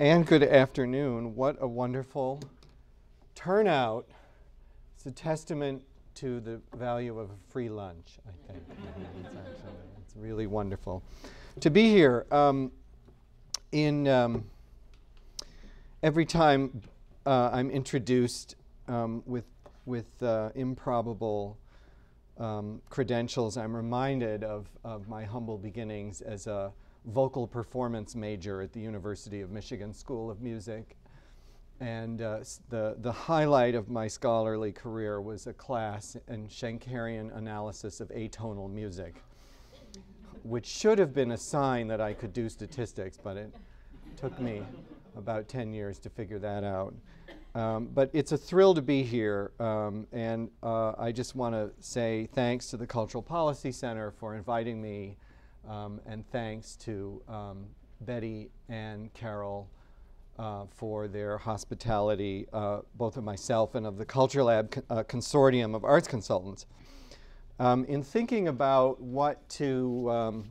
And good afternoon. What a wonderful turnout. It's a testament to the value of a free lunch, I think. It's really wonderful to be here. Every time I'm introduced with improbable credentials, I'm reminded of my humble beginnings as a vocal performance major at the University of Michigan School of Music. And the highlight of my scholarly career was a class in Schenkerian analysis of atonal music, which should have been a sign that I could do statistics, but it took me about 10 years to figure that out. But it's a thrill to be here, and I just want to say thanks to the Cultural Policy Center for inviting me, and thanks to Betty and Carol for their hospitality, both of myself and of the Culture Lab Consortium of Arts Consultants. In thinking about what to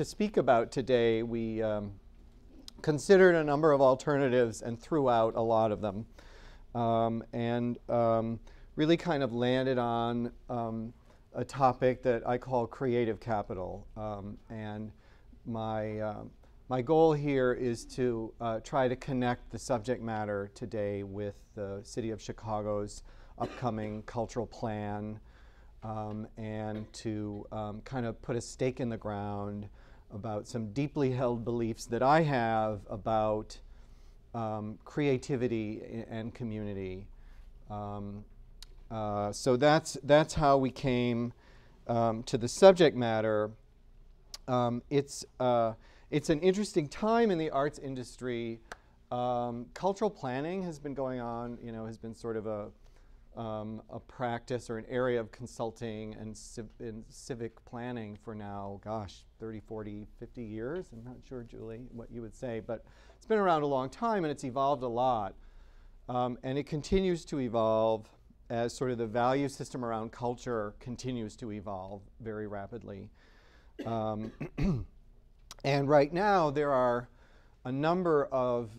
speak about today, we considered a number of alternatives and threw out a lot of them, and really kind of landed on a topic that I call creative capital. And my goal here is to try to connect the subject matter today with the City of Chicago's upcoming cultural plan, and to kind of put a stake in the ground about some deeply held beliefs that I have about creativity and community. So that's how we came to the subject matter. It's an interesting time in the arts industry. Cultural planning has been going on, has been sort of a practice or an area of consulting and civic planning for now, gosh, 30, 40, 50 years. I'm not sure, Julie, what you would say, but it's been around a long time and it's evolved a lot. And it continues to evolve as sort of the value system around culture continues to evolve very rapidly. And right now there are a number of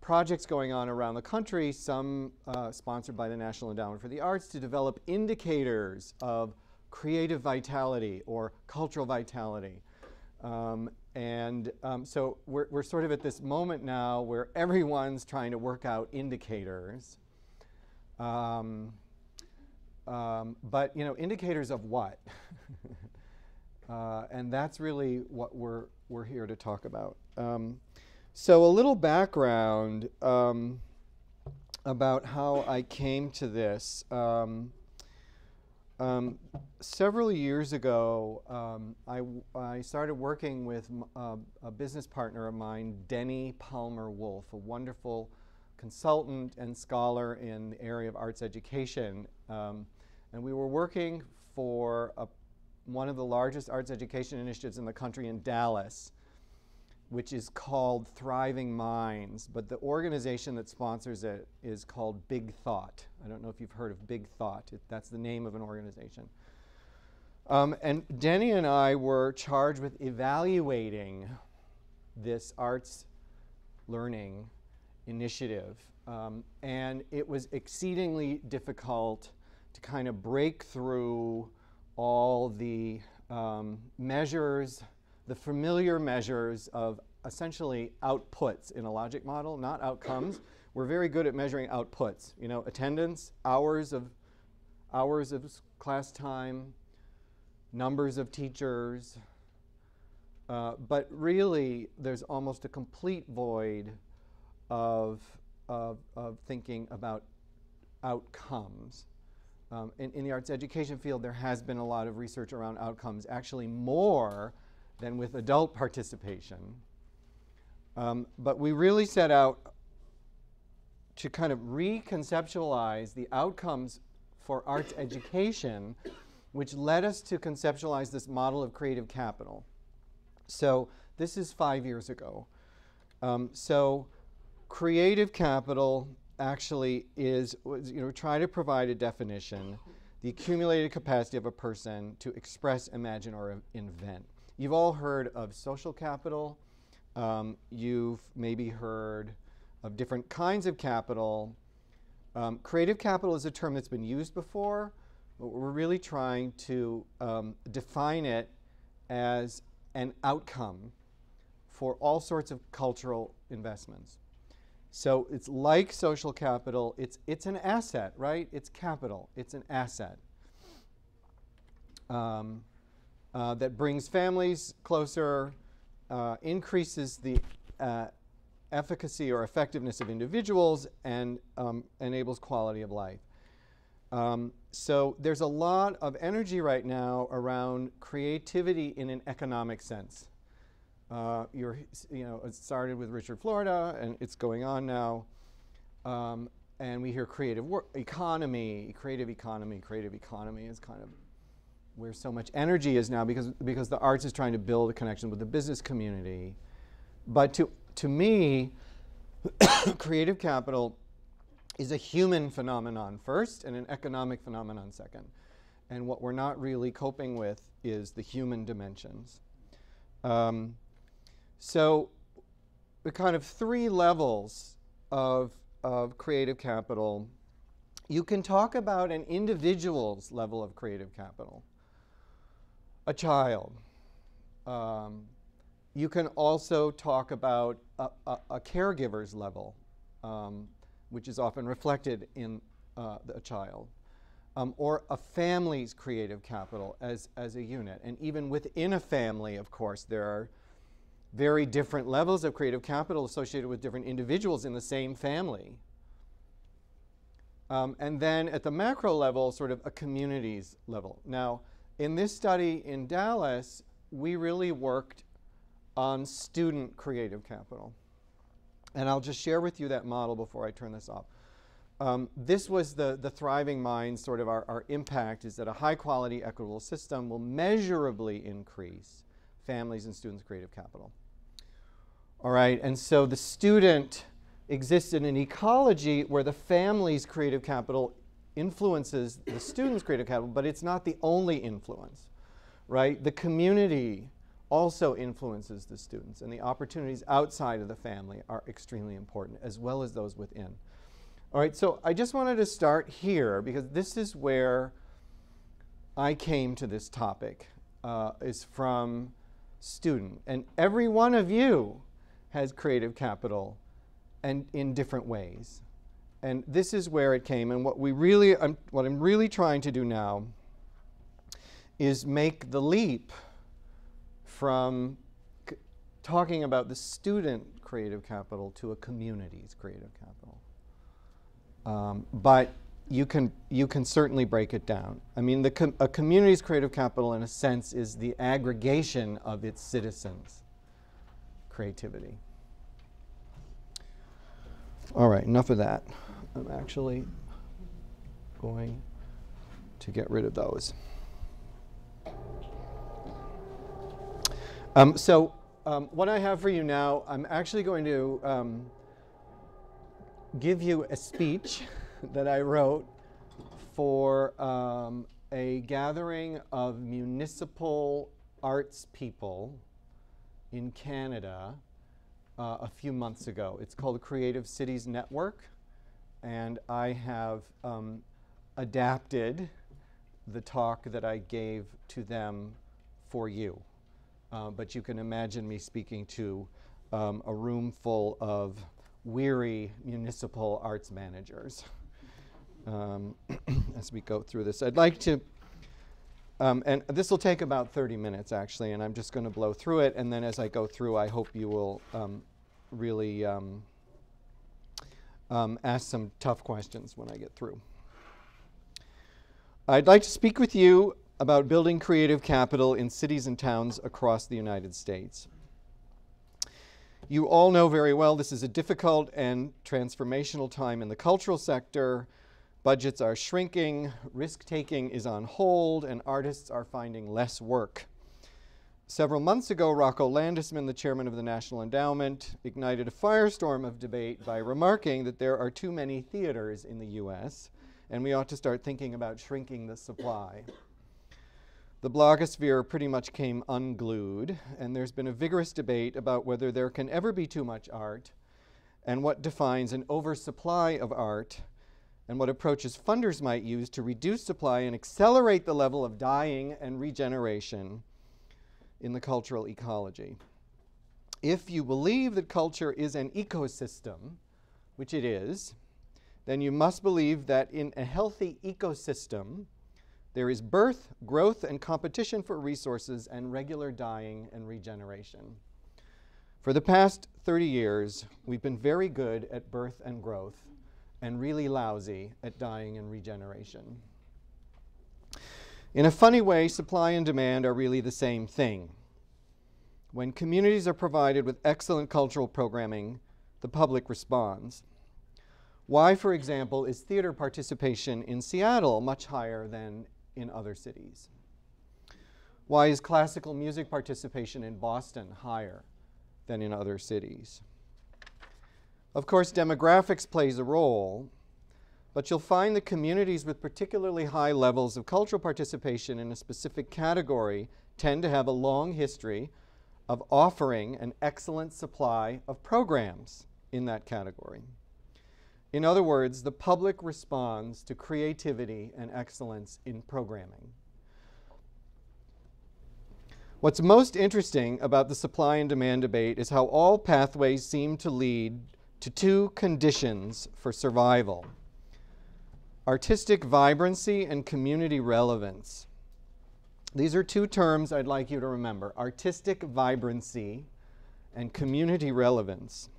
projects going on around the country, some sponsored by the National Endowment for the Arts, to develop indicators of creative vitality or cultural vitality. So we're sort of at this moment now where everyone's trying to work out indicators. But indicators of what? And that's really what we're here to talk about. So a little background about how I came to this. Several years ago, I started working with a business partner of mine, Denny Palmer-Wolf, a wonderful consultant and scholar in the area of arts education. And we were working for one of the largest arts education initiatives in the country in Dallas, which is called Thriving Minds, but the organization that sponsors it is called Big Thought. I don't know if you've heard of Big Thought. That's the name of an organization. And Denny and I were charged with evaluating this arts learning initiative. And it was exceedingly difficult to kind of break through all the measures, the familiar measures of essentially outputs in a logic model, not outcomes. We're very good at measuring outputs, attendance, hours of class time, numbers of teachers, but really there's almost a complete void of thinking about outcomes. In the arts education field, there has been a lot of research around outcomes, actually more than with adult participation. But we really set out to kind of reconceptualize the outcomes for arts education, which led us to conceptualize this model of creative capital. So this is 5 years ago. So creative capital actually try to provide a definition, the accumulated capacity of a person to express, imagine, or invent. You've all heard of social capital, You've maybe heard of different kinds of capital. Creative capital is a term that's been used before, but we're really trying to define it as an outcome for all sorts of cultural investments. So it's like social capital. It's an asset, right? It's capital. It's an asset that brings families closer, increases the efficacy or effectiveness of individuals, and enables quality of life. So there's a lot of energy right now around creativity in an economic sense. It started with Richard Florida, and it's going on now. And we hear creative economy is kind of where so much energy is now, because the arts is trying to build a connection with the business community. But to me, creative capital is a human phenomenon first and an economic phenomenon second. And what we're not really coping with is the human dimensions. So the kind of three levels of creative capital. You can talk about an individual's level of creative capital, a child. You can also talk about a caregiver's level, which is often reflected in a child, or a family's creative capital as a unit. And even within a family, of course, there are very different levels of creative capital associated with different individuals in the same family. And then at the macro level, sort of a community's level. Now, in this study in Dallas, we really worked on student creative capital. And I'll just share with you that model before I turn this off. This was the thriving minds, sort of our impact is that a high quality equitable system will measurably increase families and students' creative capital. All right, and so the student exists in an ecology where the family's creative capital influences the student's creative capital, but it's not the only influence, right? The community also influences the students, and the opportunities outside of the family are extremely important, as well as those within. All right, so I just wanted to start here, because this is where I came to this topic, is from student. And every one of you has creative capital, and in different ways. And this is where it came. And what I'm really trying to do now is make the leap from talking about the student creative capital to a community's creative capital. But you can certainly break it down. I mean, a community's creative capital, in a sense, is the aggregation of its citizens' creativity. All right, enough of that. I'm actually going to get rid of those. What I have for you now, I'm actually going to give you a speech that I wrote for a gathering of municipal arts people in Canada a few months ago. It's called Creative Cities Network, and I have adapted the talk that I gave to them for you. But you can imagine me speaking to a room full of weary municipal arts managers as we go through this. I'd like to, and this will take about 30 minutes actually, and I'm just going to blow through it, and then as I go through, I hope you will really ask some tough questions when I get through. I'd like to speak with you about building creative capital in cities and towns across the United States. You all know very well this is a difficult and transformational time in the cultural sector. Budgets are shrinking, risk-taking is on hold, and artists are finding less work. Several months ago, Rocco Landesman, the chairman of the National Endowment, ignited a firestorm of debate by remarking that there are too many theaters in the US, and we ought to start thinking about shrinking the supply. the blogosphere pretty much came unglued, and there's been a vigorous debate about whether there can ever be too much art, and what defines an oversupply of art, and what approaches funders might use to reduce supply and accelerate the level of dying and regeneration in the cultural ecology. If you believe that culture is an ecosystem, which it is, then you must believe that in a healthy ecosystem, there is birth, growth, and competition for resources and regular dying and regeneration. For the past 30 years, we've been very good at birth and growth and really lousy at dying and regeneration. In a funny way, supply and demand are really the same thing. When communities are provided with excellent cultural programming, the public responds. Why, for example, is theater participation in Seattle much higher than in other cities? Why is classical music participation in Boston higher than in other cities? Of course, demographics plays a role, but you'll find that communities with particularly high levels of cultural participation in a specific category tend to have a long history of offering an excellent supply of programs in that category. In other words, the public responds to creativity and excellence in programming. What's most interesting about the supply and demand debate is how all pathways seem to lead to two conditions for survival: artistic vibrancy and community relevance. These are two terms I'd like you to remember: artistic vibrancy and community relevance.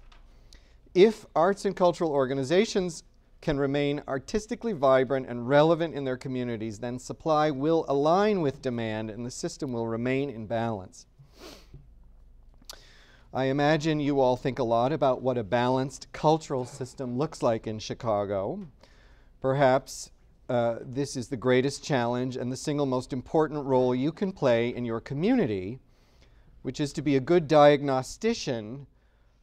If arts and cultural organizations can remain artistically vibrant and relevant in their communities, then supply will align with demand and the system will remain in balance. I imagine you all think a lot about what a balanced cultural system looks like in Chicago. Perhaps this is the greatest challenge and the single most important role you can play in your community, which is to be a good diagnostician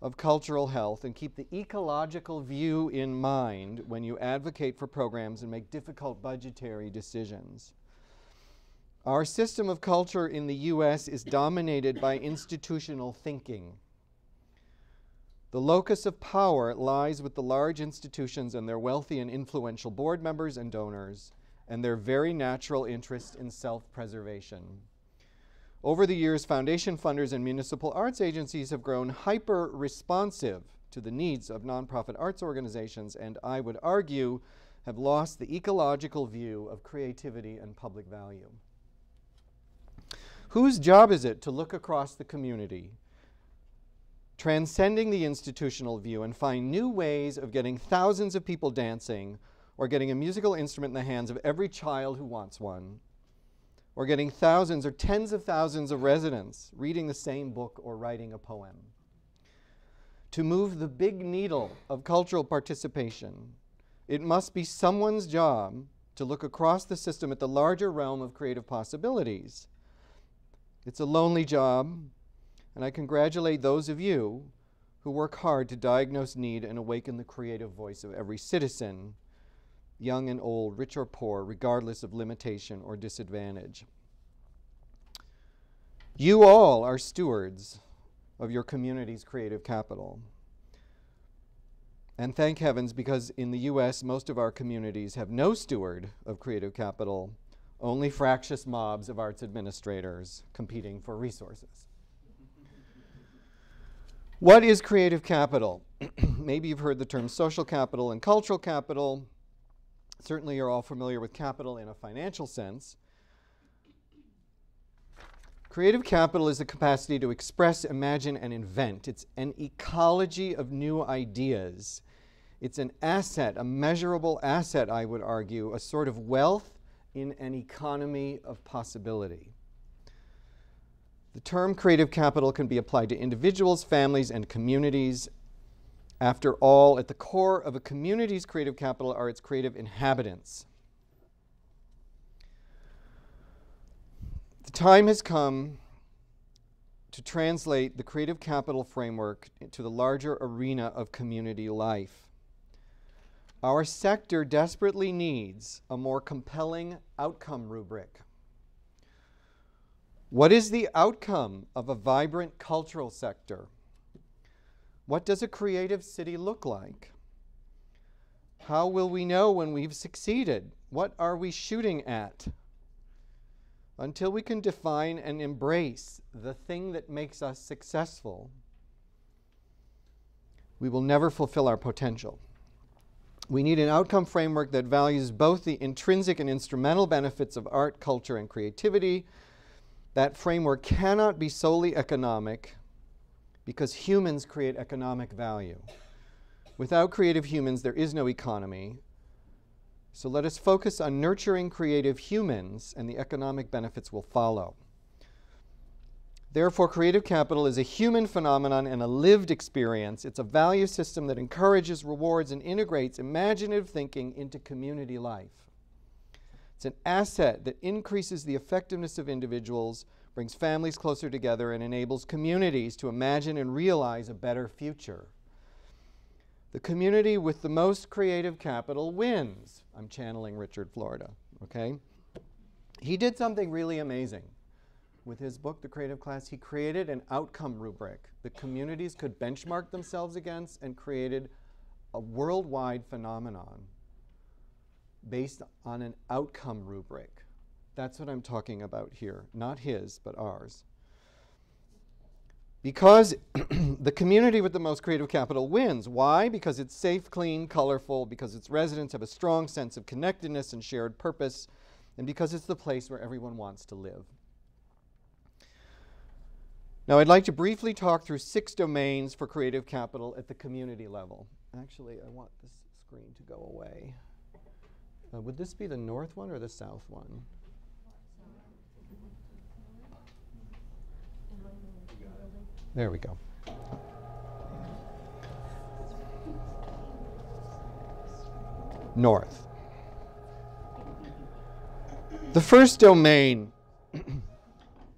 of cultural health and keep the ecological view in mind when you advocate for programs and make difficult budgetary decisions. Our system of culture in the US is dominated by institutional thinking. The locus of power lies with the large institutions and their wealthy and influential board members and donors, and their very natural interest in self-preservation. Over the years, foundation funders and municipal arts agencies have grown hyper-responsive to the needs of nonprofit arts organizations, and I would argue have lost the ecological view of creativity and public value. Whose job is it to look across the community, transcending the institutional view, and find new ways of getting thousands of people dancing, or getting a musical instrument in the hands of every child who wants one, or getting thousands or tens of thousands of residents reading the same book or writing a poem? To move the big needle of cultural participation, it must be someone's job to look across the system at the larger realm of creative possibilities. It's a lonely job, and I congratulate those of you who work hard to diagnose need and awaken the creative voice of every citizen, young and old, rich or poor, regardless of limitation or disadvantage. You all are stewards of your community's creative capital. And thank heavens, because in the US, most of our communities have no steward of creative capital, only fractious mobs of arts administrators competing for resources. What is creative capital? Maybe you've heard the term social capital and cultural capital. Certainly you're all familiar with capital in a financial sense. Creative capital is the capacity to express, imagine, and invent. It's an ecology of new ideas. It's an asset, a measurable asset, I would argue, a sort of wealth in an economy of possibility. The term creative capital can be applied to individuals, families, and communities. After all, at the core of a community's creative capital are its creative inhabitants. The time has come to translate the creative capital framework into the larger arena of community life. Our sector desperately needs a more compelling outcome rubric. What is the outcome of a vibrant cultural sector? What does a creative city look like? How will we know when we've succeeded? What are we shooting at? Until we can define and embrace the thing that makes us successful, we will never fulfill our potential. We need an outcome framework that values both the intrinsic and instrumental benefits of art, culture, and creativity. That framework cannot be solely economic because humans create economic value. Without creative humans, there is no economy. So let us focus on nurturing creative humans, and the economic benefits will follow. Therefore, creative capital is a human phenomenon and a lived experience. It's a value system that encourages, rewards, and integrates imaginative thinking into community life. It's an asset that increases the effectiveness of individuals, brings families closer together, and enables communities to imagine and realize a better future. The community with the most creative capital wins. I'm channeling Richard Florida, okay? He did something really amazing. With his book, The Creative Class, he created an outcome rubric that communities could benchmark themselves against and created a worldwide phenomenon based on an outcome rubric. That's what I'm talking about here. Not his, but ours. Because the community with the most creative capital wins. Why? Because it's safe, clean, colorful, because its residents have a strong sense of connectedness and shared purpose, and because it's the place where everyone wants to live. Now, I'd like to briefly talk through 6 domains for creative capital at the community level. Actually, I want this screen to go away. Would this be the north one or the south one? There we go. North. The first domain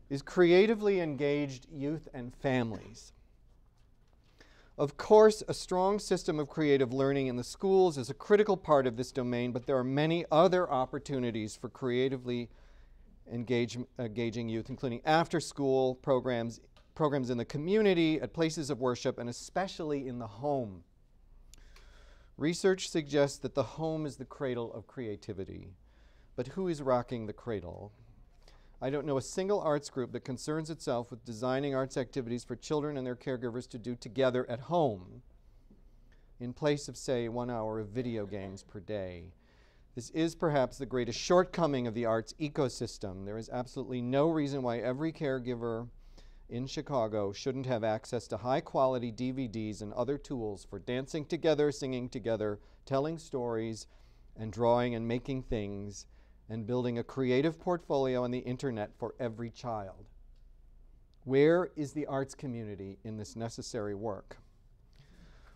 is creatively engaged youth and families. Of course, a strong system of creative learning in the schools is a critical part of this domain, but there are many other opportunities for creatively engaging youth, including after-school programs in the community, at places of worship, and especially in the home. Research suggests that the home is the cradle of creativity. But who is rocking the cradle? I don't know a single arts group that concerns itself with designing arts activities for children and their caregivers to do together at home, in place of, say, 1 hour of video games per day. This is perhaps the greatest shortcoming of the arts ecosystem. There is absolutely no reason why every caregiver in Chicago shouldn't have access to high-quality DVDs and other tools for dancing together, singing together, telling stories, and drawing and making things, and building a creative portfolio on the internet for every child. Where is the arts community in this necessary work?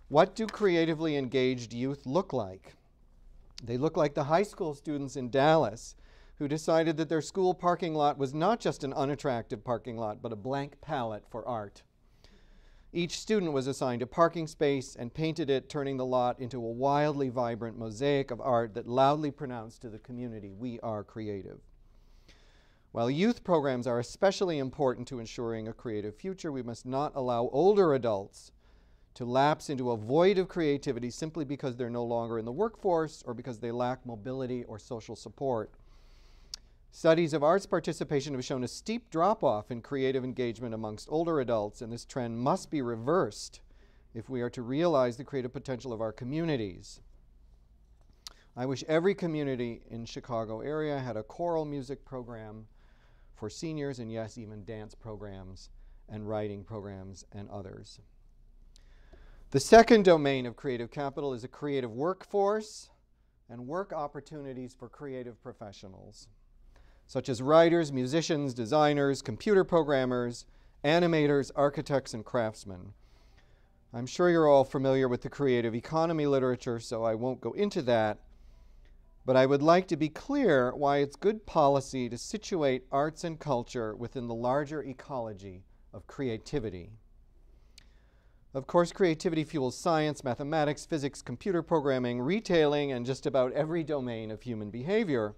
What do creatively engaged youth look like? They look like the high school students in Dallas who decided that their school parking lot was not just an unattractive parking lot, but a blank palette for art. Each student was assigned a parking space and painted it, turning the lot into a wildly vibrant mosaic of art that loudly pronounced to the community, "We are creative." While youth programs are especially important to ensuring a creative future, we must not allow older adults to lapse into a void of creativity simply because they're no longer in the workforce or because they lack mobility or social support. Studies of arts participation have shown a steep drop-off in creative engagement amongst older adults, and this trend must be reversed if we are to realize the creative potential of our communities. I wish every community in Chicago area had a choral music program for seniors, and yes, even dance programs and writing programs and others. The second domain of creative capital is a creative workforce and work opportunities for creative professionals, such as writers, musicians, designers, computer programmers, animators, architects, and craftsmen. I'm sure you're all familiar with the creative economy literature, so I won't go into that, but I would like to be clear why it's good policy to situate arts and culture within the larger ecology of creativity. Of course, creativity fuels science, mathematics, physics, computer programming, retailing, and just about every domain of human behavior.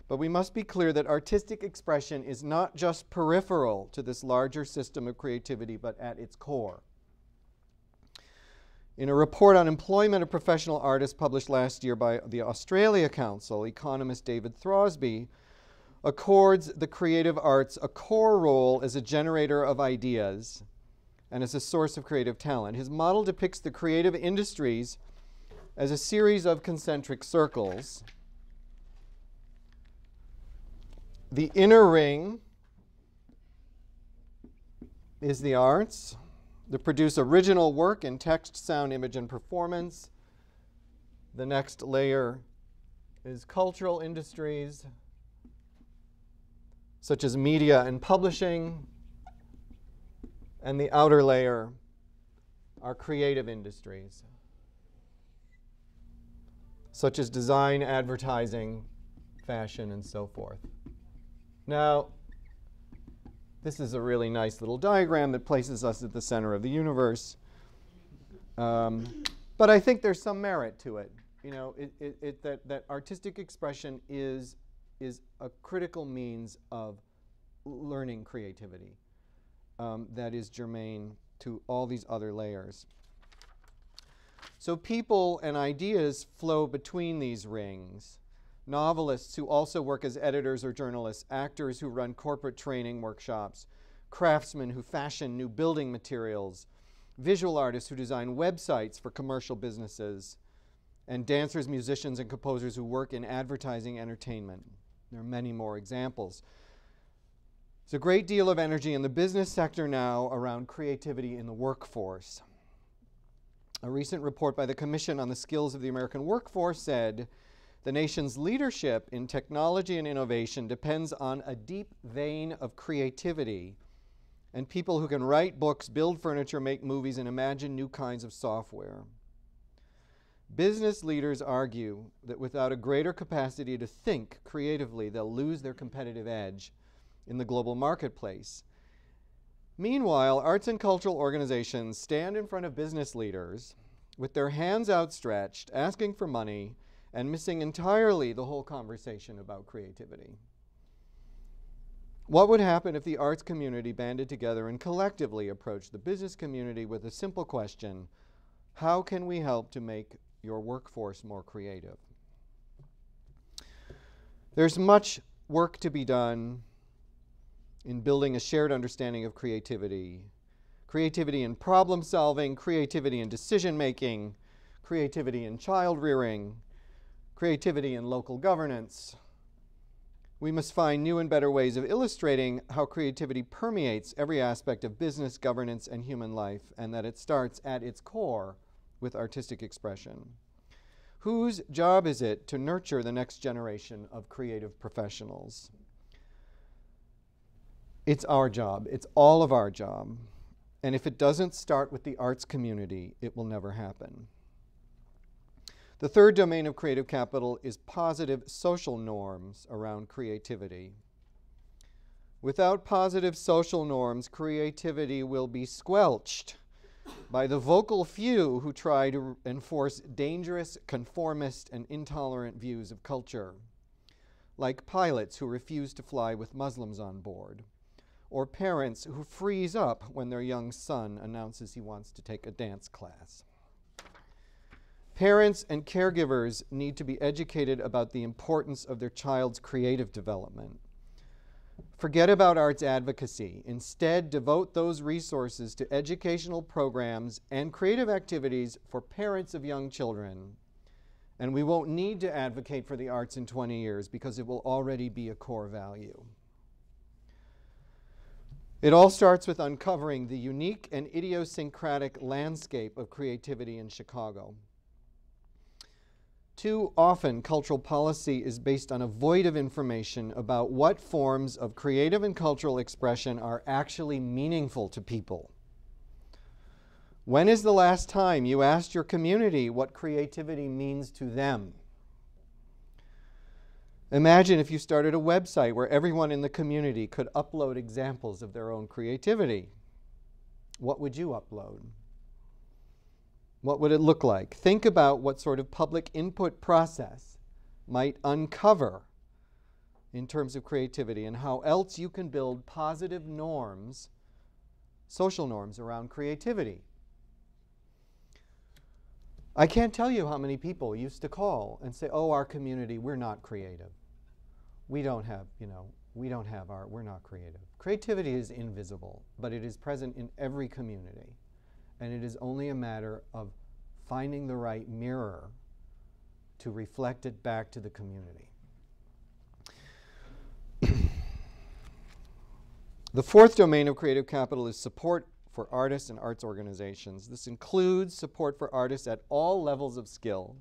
But we must be clear that artistic expression is not just peripheral to this larger system of creativity, but at its core. In a report on employment of professional artists published last year by the Australia Council, economist David Throsby accords the creative arts a core role as a generator of ideas and as a source of creative talent. His model depicts the creative industries as a series of concentric circles. The inner ring is the arts that produce original work in text, sound, image, and performance. The next layer is cultural industries, such as media and publishing. And the outer layer are creative industries, such as design, advertising, fashion, and so forth. Now, this is a really nice little diagram that places us at the center of the universe. But I think there's some merit to it. You know, that artistic expression is a critical means of learning creativity that is germane to all these other layers. So people and ideas flow between these rings. Novelists who also work as editors or journalists, actors who run corporate training workshops, craftsmen who fashion new building materials, visual artists who design websites for commercial businesses, and dancers, musicians, and composers who work in advertising entertainment. There are many more examples. There's a great deal of energy in the business sector now around creativity in the workforce. A recent report by the Commission on the Skills of the American Workforce said, the nation's leadership in technology and innovation depends on a deep vein of creativity and people who can write books, build furniture, make movies, and imagine new kinds of software. Business leaders argue that without a greater capacity to think creatively, they'll lose their competitive edge in the global marketplace. Meanwhile, arts and cultural organizations stand in front of business leaders with their hands outstretched, asking for money, and missing entirely the whole conversation about creativity. What would happen if the arts community banded together and collectively approached the business community with a simple question: how can we help to make your workforce more creative? There's much work to be done in building a shared understanding of creativity. Creativity in problem solving, creativity in decision making, creativity in child rearing, creativity in local governance. We must find new and better ways of illustrating how creativity permeates every aspect of business, governance, and human life, and that it starts at its core with artistic expression. Whose job is it to nurture the next generation of creative professionals? It's our job. It's all of our job. And if it doesn't start with the arts community, it will never happen. The third domain of creative capital is positive social norms around creativity. Without positive social norms, creativity will be squelched by the vocal few who try to enforce dangerous, conformist, and intolerant views of culture, like pilots who refuse to fly with Muslims on board, or parents who freeze up when their young son announces he wants to take a dance class. Parents and caregivers need to be educated about the importance of their child's creative development. Forget about arts advocacy. Instead, devote those resources to educational programs and creative activities for parents of young children. And we won't need to advocate for the arts in 20 years because it will already be a core value. It all starts with uncovering the unique and idiosyncratic landscape of creativity in Chicago. Too often, cultural policy is based on a void of information about what forms of creative and cultural expression are actually meaningful to people. When is the last time you asked your community what creativity means to them? Imagine if you started a website where everyone in the community could upload examples of their own creativity. What would you upload? What would it look like? Think about what sort of public input process might uncover in terms of creativity, and how else you can build positive norms, social norms around creativity. I can't tell you how many people used to call and say, oh, our community, we're not creative. We don't have, we don't have art, we're not creative. Creativity is invisible, but it is present in every community. And it is only a matter of finding the right mirror to reflect it back to the community. The fourth domain of creative capital is support for artists and arts organizations. This includes support for artists at all levels of skill,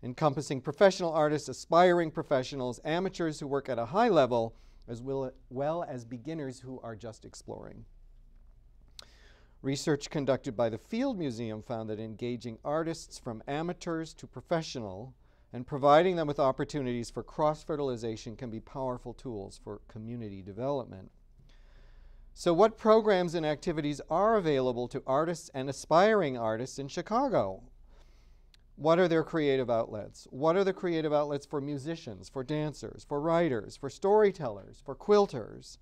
encompassing professional artists, aspiring professionals, amateurs who work at a high level, as well as beginners who are just exploring. Research conducted by the Field Museum found that engaging artists from amateurs to professional and providing them with opportunities for cross-fertilization can be powerful tools for community development. So what programs and activities are available to artists and aspiring artists in Chicago? What are their creative outlets? What are the creative outlets for musicians, for dancers, for writers, for storytellers, for quilters?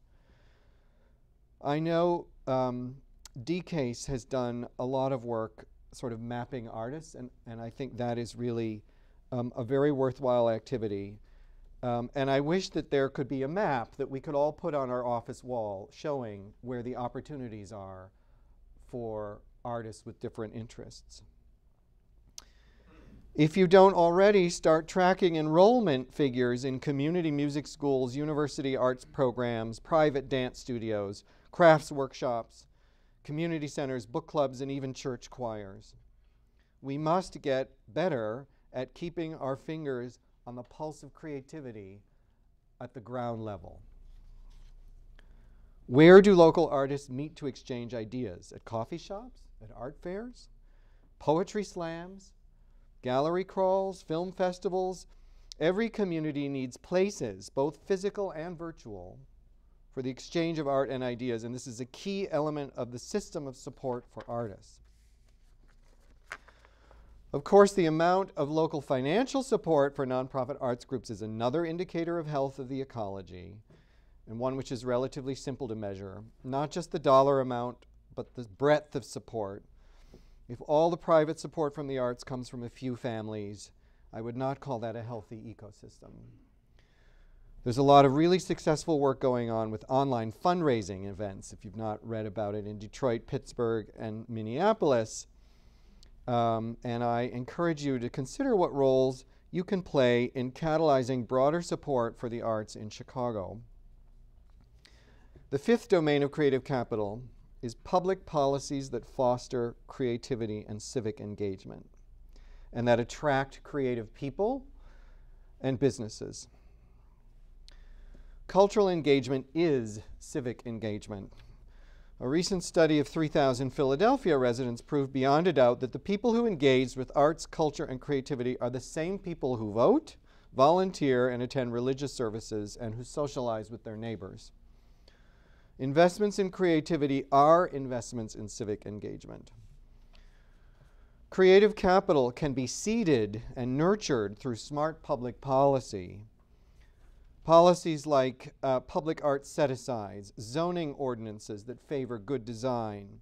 I know DCASE has done a lot of work sort of mapping artists, and I think that is really a very worthwhile activity. And I wish that there could be a map that we could all put on our office wall showing where the opportunities are for artists with different interests. If you don't already, start tracking enrollment figures in community music schools, university arts programs, private dance studios, crafts workshops, community centers, book clubs, and even church choirs. We must get better at keeping our fingers on the pulse of creativity at the ground level. Where do local artists meet to exchange ideas? At coffee shops? At art fairs? Poetry slams? Gallery crawls? Film festivals? Every community needs places, both physical and virtual, for the exchange of art and ideas, and this is a key element of the system of support for artists. Of course, the amount of local financial support for nonprofit arts groups is another indicator of health of the ecology, and one which is relatively simple to measure. Not just the dollar amount, but the breadth of support. If all the private support from the arts comes from a few families, I would not call that a healthy ecosystem. There's a lot of really successful work going on with online fundraising events, if you've not read about it, in Detroit, Pittsburgh, and Minneapolis. And I encourage you to consider what roles you can play in catalyzing broader support for the arts in Chicago. The fifth domain of creative capital is public policies that foster creativity and civic engagement, and that attract creative people and businesses. Cultural engagement is civic engagement. A recent study of 3,000 Philadelphia residents proved beyond a doubt that the people who engage with arts, culture, and creativity are the same people who vote, volunteer, and attend religious services, and who socialize with their neighbors. Investments in creativity are investments in civic engagement. Creative capital can be seeded and nurtured through smart public policy. Policies like public art set-asides, zoning ordinances that favor good design,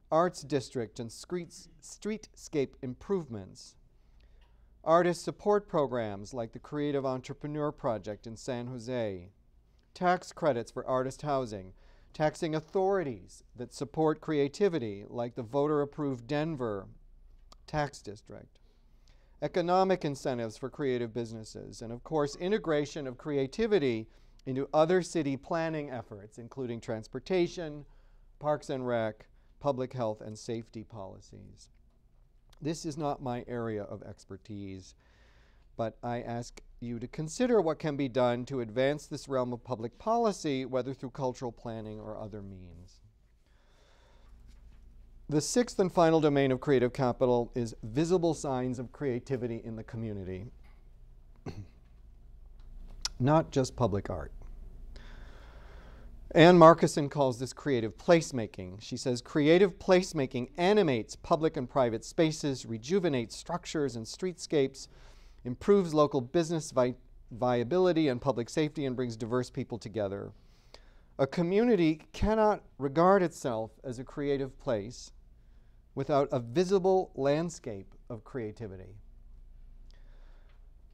arts district and streetscape improvements, artist support programs like the Creative Entrepreneur Project in San Jose, tax credits for artist housing, taxing authorities that support creativity like the voter-approved Denver tax district, economic incentives for creative businesses, and of course integration of creativity into other city planning efforts, including transportation, parks and rec, public health and safety policies. This is not my area of expertise, but I ask you to consider what can be done to advance this realm of public policy, whether through cultural planning or other means. The sixth and final domain of creative capital is visible signs of creativity in the community. Not just public art. Anne Markuson calls this creative placemaking. She says, creative placemaking animates public and private spaces, rejuvenates structures and streetscapes, improves local business viability and public safety and brings diverse people together. A community cannot regard itself as a creative place without a visible landscape of creativity.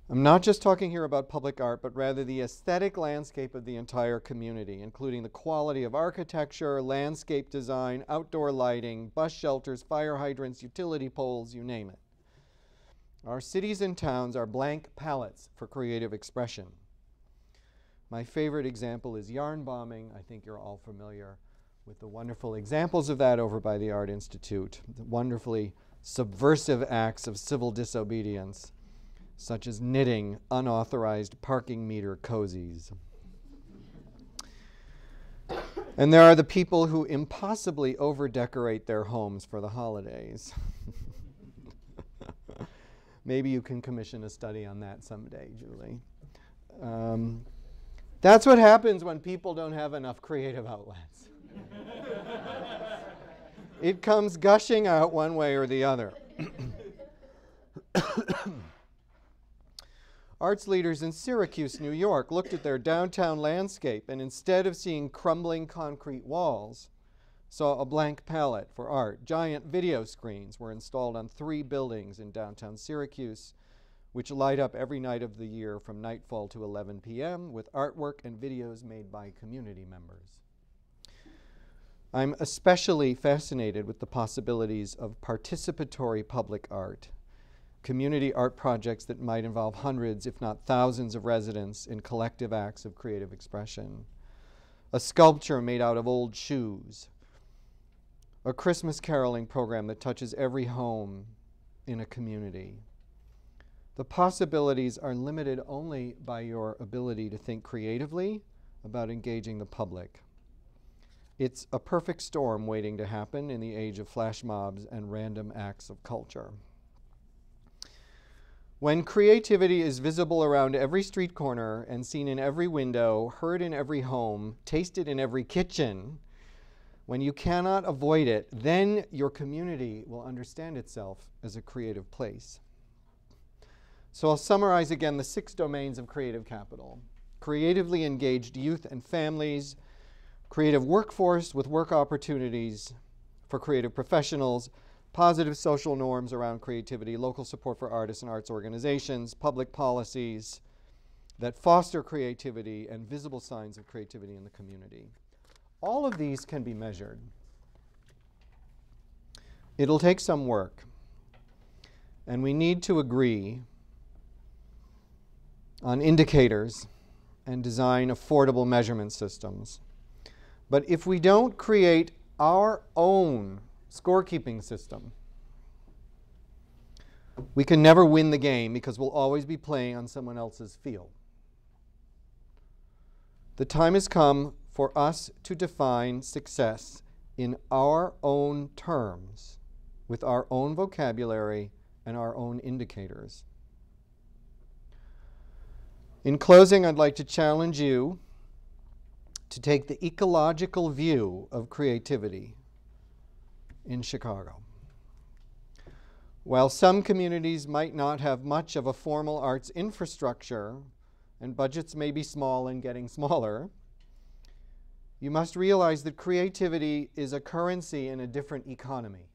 I'm not just talking here about public art, but rather the aesthetic landscape of the entire community, including the quality of architecture, landscape design, outdoor lighting, bus shelters, fire hydrants, utility poles, you name it. Our cities and towns are blank palettes for creative expression. My favorite example is yarn bombing. I think you're all familiar with the wonderful examples of that over by the Art Institute, the wonderfully subversive acts of civil disobedience, such as knitting unauthorized parking meter cozies. And there are the people who impossibly over-decorate their homes for the holidays. Maybe you can commission a study on that someday, Julie. That's what happens when people don't have enough creative outlets. It comes gushing out one way or the other. Arts leaders in Syracuse, New York, looked at their downtown landscape and instead of seeing crumbling concrete walls, saw a blank palette for art. Giant video screens were installed on 3 buildings in downtown Syracuse, which light up every night of the year from nightfall to 11 p.m. with artwork and videos made by community members. I'm especially fascinated with the possibilities of participatory public art, community art projects that might involve hundreds, if not thousands, of residents in collective acts of creative expression. A sculpture made out of old shoes. A Christmas caroling program that touches every home in a community. The possibilities are limited only by your ability to think creatively about engaging the public. It's a perfect storm waiting to happen in the age of flash mobs and random acts of culture. When creativity is visible around every street corner and seen in every window, heard in every home, tasted in every kitchen, when you cannot avoid it, then your community will understand itself as a creative place. So I'll summarize again the 6 domains of creative capital. Creatively engaged youth and families, creative workforce with work opportunities for creative professionals, positive social norms around creativity, local support for artists and arts organizations, public policies that foster creativity, and visible signs of creativity in the community. All of these can be measured. It'll take some work, and we need to agree on indicators and design affordable measurement systems. But if we don't create our own scorekeeping system, we can never win the game because we'll always be playing on someone else's field. The time has come for us to define success in our own terms, with our own vocabulary and our own indicators. In closing, I'd like to challenge you to take the ecological view of creativity in Chicago. While some communities might not have much of a formal arts infrastructure, and budgets may be small and getting smaller, you must realize that creativity is a currency in a different economy.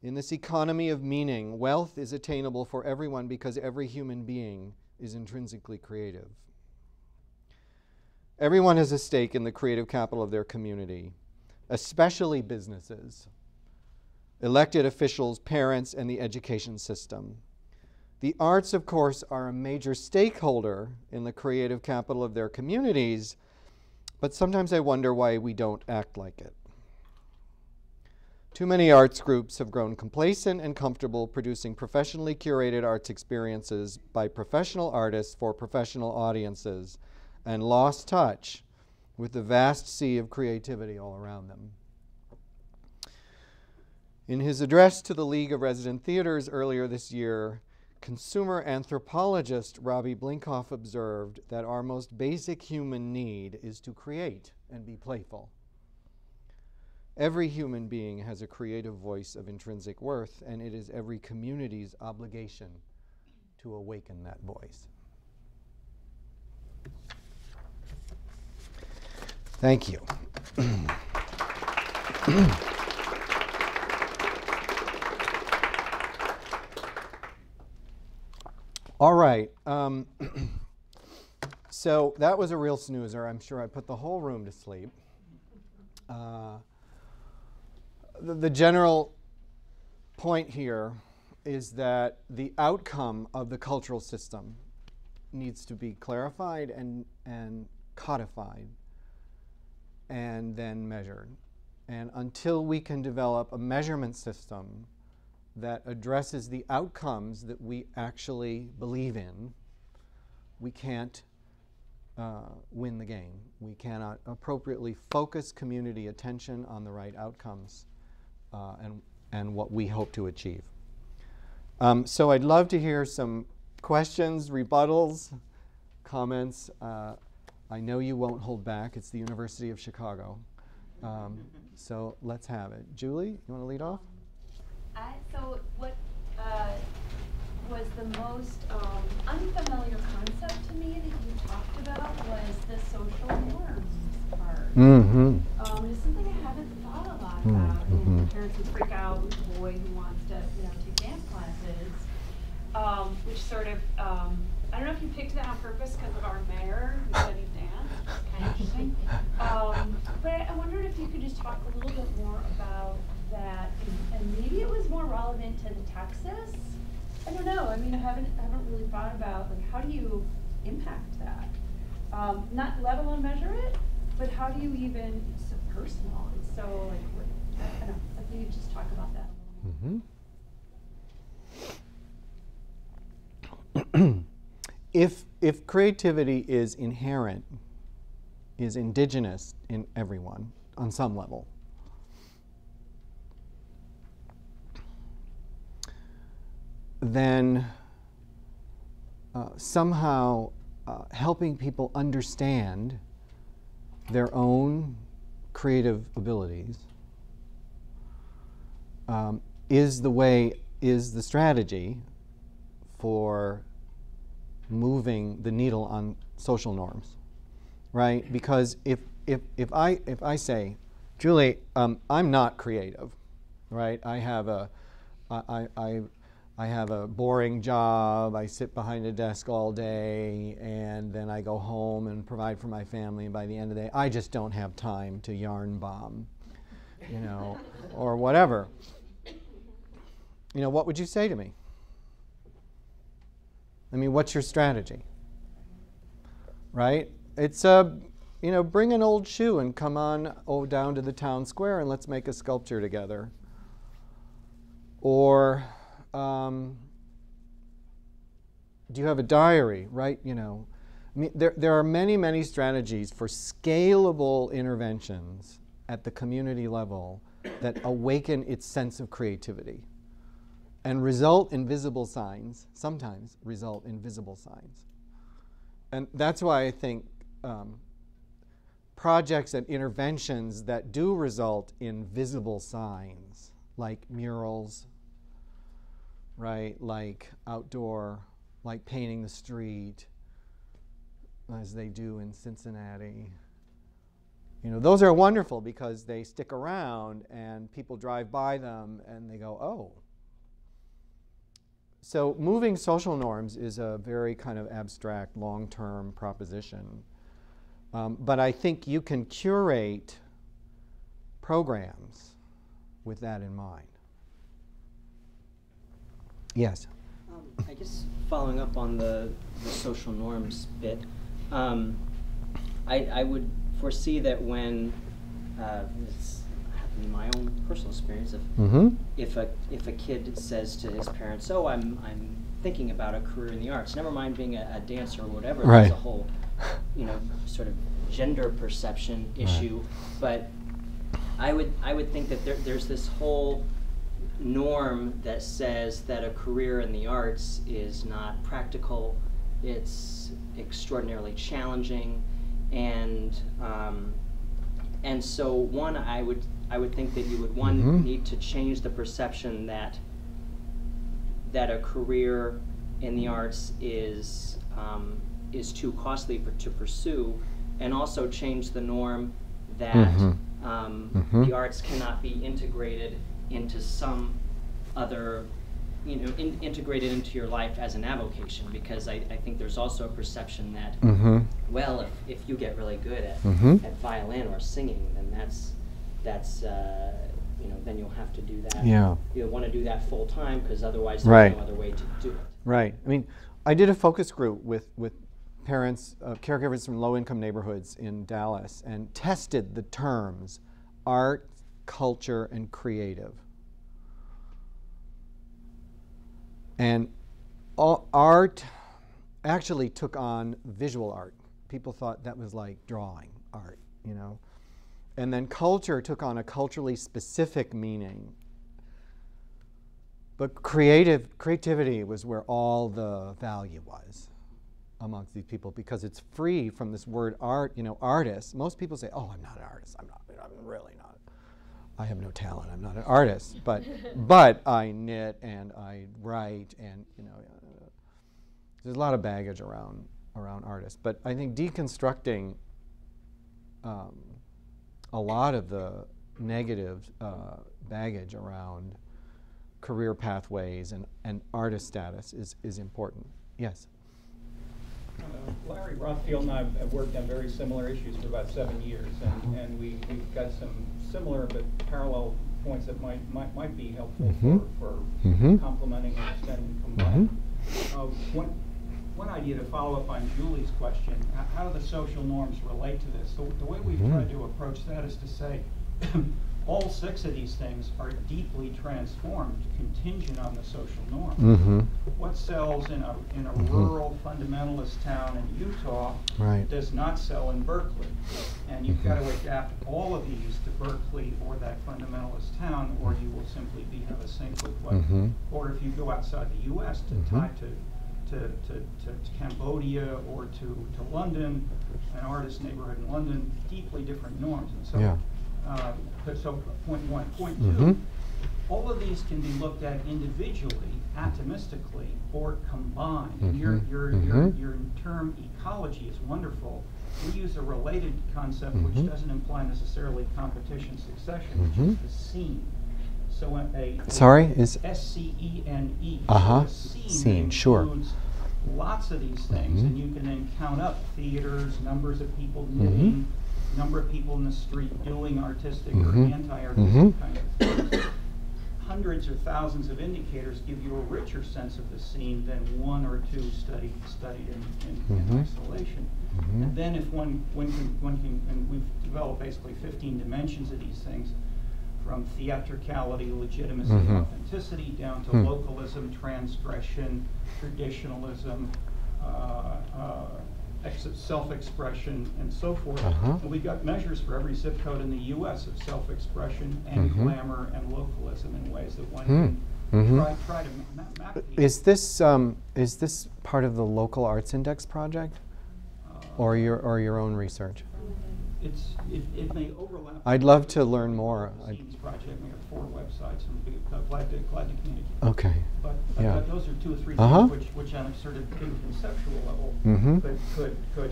In this economy of meaning, wealth is attainable for everyone because every human being is intrinsically creative. Everyone has a stake in the creative capital of their community, especially businesses, elected officials, parents, and the education system. The arts, of course, are a major stakeholder in the creative capital of their communities, but sometimes I wonder why we don't act like it. Too many arts groups have grown complacent and comfortable producing professionally curated arts experiences by professional artists for professional audiences and lost touch with the vast sea of creativity all around them. In his address to the League of Resident Theaters earlier this year, consumer anthropologist Robbie Blinkoff observed that our most basic human need is to create and be playful. Every human being has a creative voice of intrinsic worth, and it is every community's obligation to awaken that voice. Thank you. All right. So that was a real snoozer. I'm sure I put the whole room to sleep. The general point here is that the outcome of the cultural system needs to be clarified and codified and then measured. And until we can develop a measurement system that addresses the outcomes that we actually believe in, we can't win the game. We cannot appropriately focus community attention on the right outcomes and what we hope to achieve. So I'd love to hear some questions, rebuttals, comments. I know you won't hold back. It's the University of Chicago. So let's have it. Julie, you want to lead off? So what was the most unfamiliar concept to me that you talked about was the social norms part. Mm-hmm. It's something I haven't thought a lot about. Mm-hmm. Parents who freak out with a boy who wants to, take dance classes, which sort of, I don't know if you picked that on purpose because of our mayor who studied dance. It's kind of interesting. But I wondered if you could just talk a little bit more about that, and maybe it was more relevant to Texas. I don't know. I mean, I haven't really thought about how do you impact that? Not let alone measure it, but how do you even? It's so personal. It's so I don't know. If you could just talk about that a little Mm-hmm. If creativity is inherent, is indigenous in everyone on some level, then somehow helping people understand their own creative abilities is the strategy for moving the needle on social norms, right? Because if I say, Julie, I'm not creative, right? I have a boring job. I sit behind a desk all day, and then I go home and provide for my family. And by the end of the day, I just don't have time to yarn bomb, or whatever. What would you say to me? I mean, what's your strategy? Right? It's bring an old shoe and come on down to the town square and let's make a sculpture together. Or do you have a diary, right? I mean, there are many, many strategies for scalable interventions at the community level that awaken its sense of creativity and result in visible signs, sometimes result in visible signs. And that's why I think projects and interventions that do result in visible signs, like murals, right, like outdoor, like painting the street, as they do in Cincinnati. Those are wonderful because they stick around and people drive by them and they go, oh. So moving social norms is a very kind of abstract, long-term proposition. But I think you can curate programs with that in mind. Yes? I guess following up on the social norms bit, I would foresee that when it's happened in my own personal experience of if a kid says to his parents, "Oh, I'm thinking about a career in the arts," never mind being a dancer or whatever. Right. There's a whole sort of gender perception issue, but I would think that there's this whole norm that says that a career in the arts is not practical, it's extraordinarily challenging, and so one, I would think that you would need to change the perception that a career in the arts is too costly to pursue, and also change the norm that Mm-hmm. the arts cannot be integrated into some other, integrated into your life as an avocation, because I think there's also a perception that, well, if you get really good at violin or singing, then that's then you'll have to do that. Yeah. You'll want to do that full time, because otherwise there's no other way to do it. Right. I mean, I did a focus group with parents, caregivers from low-income neighborhoods in Dallas, and tested the terms art, culture, and creative. And art actually took on visual art. People thought that was like drawing art, And then culture took on a culturally specific meaning. But creativity was where all the value was amongst these people, because it's free from this word art. Artist. Most people say, "Oh, I'm not an artist. I'm really not. I have no talent. I'm not an artist." But I knit and I write, and there's a lot of baggage around artists. But I think deconstructing a lot of the negative baggage around career pathways and artist status is important. Yes? Larry Rothfield and I have worked on very similar issues for about 7 years, and we've got some similar but parallel points that might be helpful for complementing and extending combining. One idea to follow up on Julie's question, how do the social norms relate to this? The way we've tried to approach that is to say, all 6 of these things are deeply transformed, contingent on the social norm. What sells in a rural fundamentalist town in Utah does not sell in Berkeley. And you've got to adapt all of these to Berkeley or that fundamentalist town, or you will simply be out of sync with what, or if you go outside the U.S. to tie to Cambodia or to London, an artist neighborhood in London, deeply different norms. And so, so point one. Point two, all of these can be looked at individually, atomistically, or combined. And your term ecology is wonderful. We use a related concept which doesn't imply necessarily competition succession, which is the scene. So is SCENE. Uh-huh. So a scene, sure. Includes lots of these things, and you can then count up theaters, numbers of people knitting, number of people in the street doing artistic or anti-artistic kind of things. Hundreds or thousands of indicators give you a richer sense of the scene than 1 or 2 studied in isolation. And then if one can, and we've developed basically 15 dimensions of these things, from theatricality, legitimacy, authenticity, down to localism, transgression, traditionalism, self-expression, and so forth. And we've got measures for every zip code in the U.S. of self-expression and glamour and localism in ways that one can try to map these. Is this part of the Local Arts Index project, or your own research? It may overlap. I'd love to learn more. Project. We have 4 websites, and we'd be glad to communicate. Okay. But those are 2 or 3 things which on a sort of big conceptual level could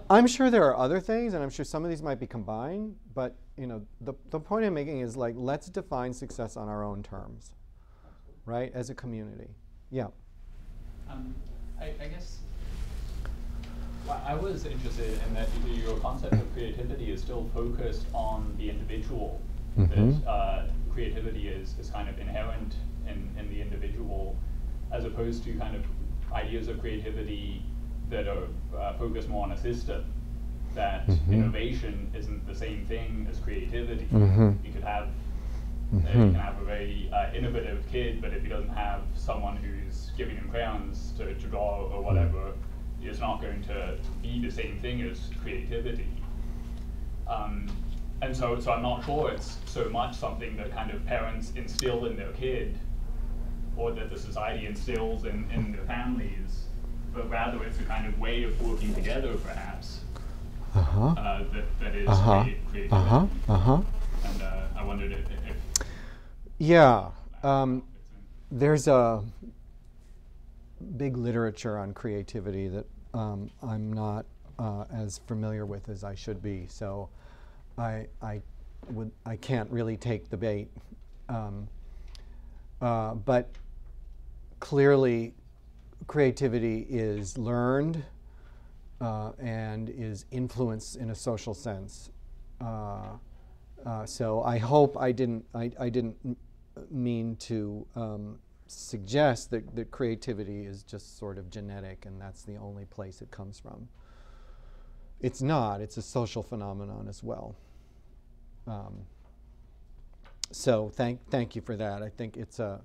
I'm sure there are other things, and I'm sure some of these might be combined. But the point I'm making is, like, let's define success on our own terms, right? As a community. Yeah. I guess. Well, I was interested in that your concept of creativity is still focused on the individual. That creativity is kind of inherent in the individual, as opposed to kind of ideas of creativity that are focused more on a system. That innovation isn't the same thing as creativity. You could have you can have a very innovative kid, but if he doesn't have someone who's giving him crayons to draw or whatever, it's not going to be the same thing as creativity. And so I'm not sure it's so much something that kind of parents instill in their kid, or that the society instills in their families, but rather it's a kind of way of working together, perhaps, that is creativity. And I wondered if there's a big literature on creativity that I'm not as familiar with as I should be. So I can't really take the bait. But clearly, creativity is learned and is influenced in a social sense. So I hope I didn't mean to suggest that creativity is just sort of genetic and that's the only place it comes from. It's not. It's a social phenomenon as well. So thank you for that. I think it's a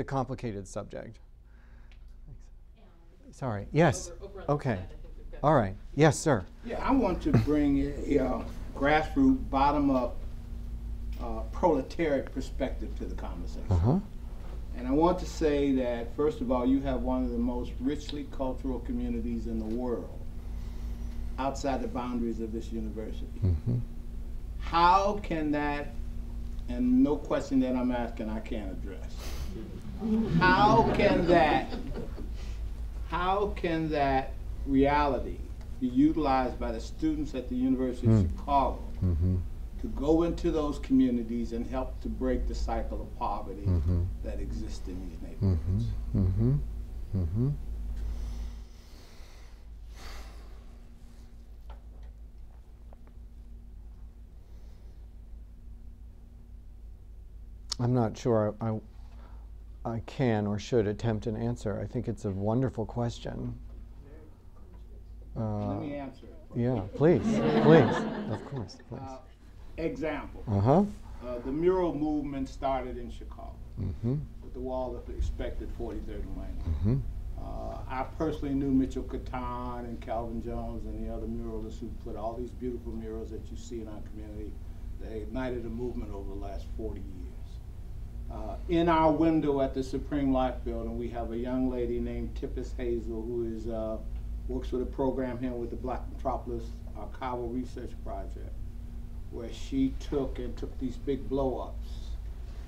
complicated subject. Sorry. Yes. Okay. All right. Yes, sir. Yeah, I want to bring a grassroots, bottom-up, proletariat perspective to the conversation. And I want to say that, first of all, you have one of the most richly cultural communities in the world outside the boundaries of this university. How can that, and no question that I'm asking I can't address, how can that reality be utilized by the students at the University of Chicago to go into those communities and help to break the cycle of poverty that exists in these neighborhoods? I'm not sure I can or should attempt an answer. I think it's a wonderful question. Let me answer it. Yeah, please, please, of course, please. Example. The mural movement started in Chicago with the wall of respected 43rd and Wayne. I personally knew Mitchell Catan and Calvin Jones and the other muralists who put all these beautiful murals that you see in our community. They ignited a movement over the last 40 years. In our window at the Supreme Life Building, we have a young lady named Tippis Hazel who is works with a program here with the Black Metropolis Archival Research Project, where she took these big blow-ups.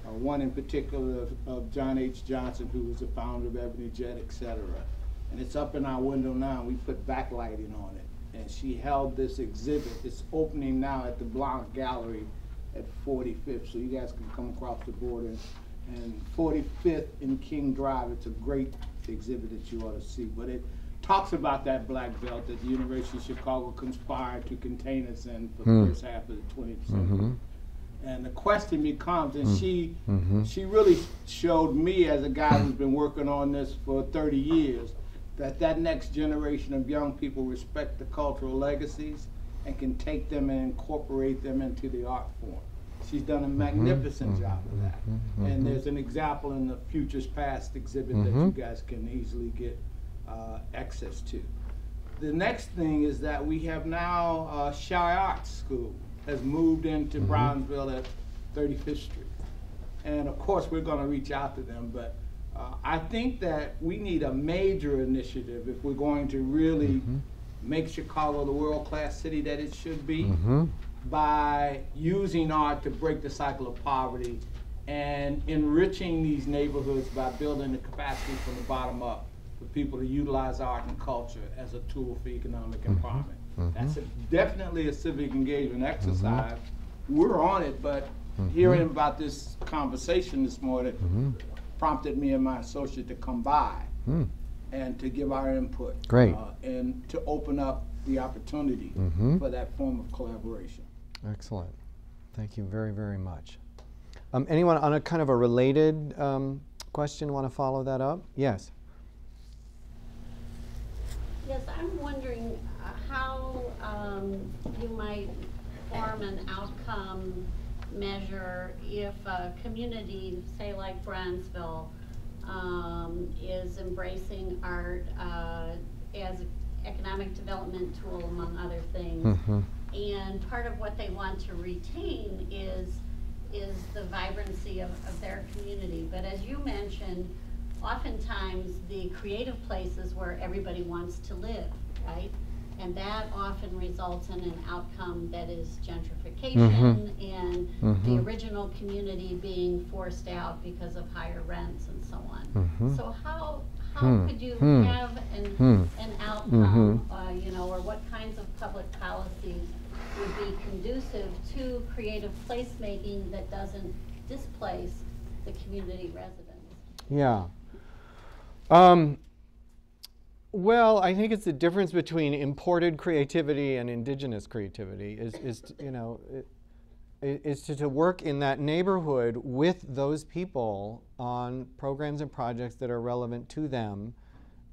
One in particular of John H. Johnson, who was the founder of Ebony Jet, etc. And it's up in our window now, and we put backlighting on it. And she held this exhibit. It's opening now at the Blanc Gallery at 45th, so you guys can come across the border. And 45th in King Drive, it's a great exhibit that you ought to see. But it talks about that black belt that the University of Chicago conspired to contain us in for the first half of the 20th century. And the question becomes, and she really showed me as a guy who's been working on this for 30 years, that next generation of young people respect the cultural legacies and can take them and incorporate them into the art form. She's done a magnificent job of that. And there's an example in the Futures Past exhibit that you guys can easily get access to. The next thing is that we have now Shy Arts School has moved into Brownsville at 35th Street. And of course we're going to reach out to them, but I think that we need a major initiative if we're going to really make Chicago the world-class city that it should be, by using art to break the cycle of poverty and enriching these neighborhoods by building the capacity from the bottom up for people to utilize art and culture as a tool for economic empowerment. That's definitely a civic engagement exercise. We're on it, but hearing about this conversation this morning prompted me and my associate to come by and to give our input. Great. And to open up the opportunity for that form of collaboration. Excellent. Thank you very, very much. Anyone on a kind of a related question want to follow that up? Yes. Yes, I'm wondering how you might form an outcome measure if a community, say like Brownsville, is embracing art as an economic development tool, among other things. And part of what they want to retain is the vibrancy of their community. But as you mentioned, oftentimes the creative places where everybody wants to live, right? And that often results in an outcome that is gentrification and the original community being forced out because of higher rents and so on. So how could you have an outcome, you know, or what kinds of public policies would be conducive to creative placemaking that doesn't displace the community residents? Yeah. Well, I think it's the difference between imported creativity and indigenous creativity is you know, is to work in that neighborhood with those people on programs and projects that are relevant to them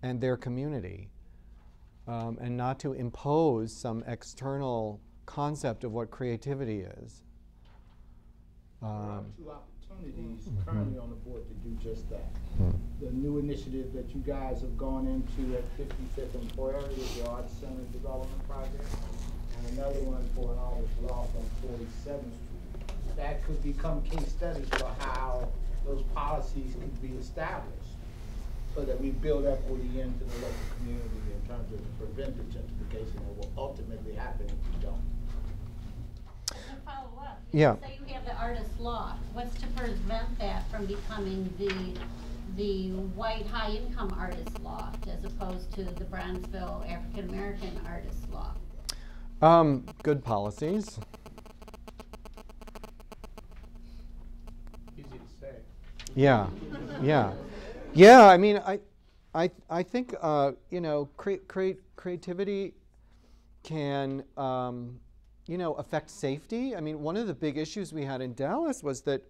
and their community, and not to impose some external concept of what creativity is. There are two opportunities currently on the board to do just that. The new initiative that you guys have gone into at 55th and Prairie is the Arts Center Development Project, and another one for an artist loft on 47th Street. That could become case studies for how those policies could be established so that we build equity into the local community in terms of prevent the gentrification that will ultimately happen if we don't. To follow up, Yeah. say you have the artist loft, what's to prevent that from becoming the white high-income artist loft as opposed to the Brownsville African-American artist loft? Good policies. Easy to say. Yeah, yeah, yeah. I mean, I think you know, creativity can you know, affect safety. I mean, one of the big issues we had in Dallas was that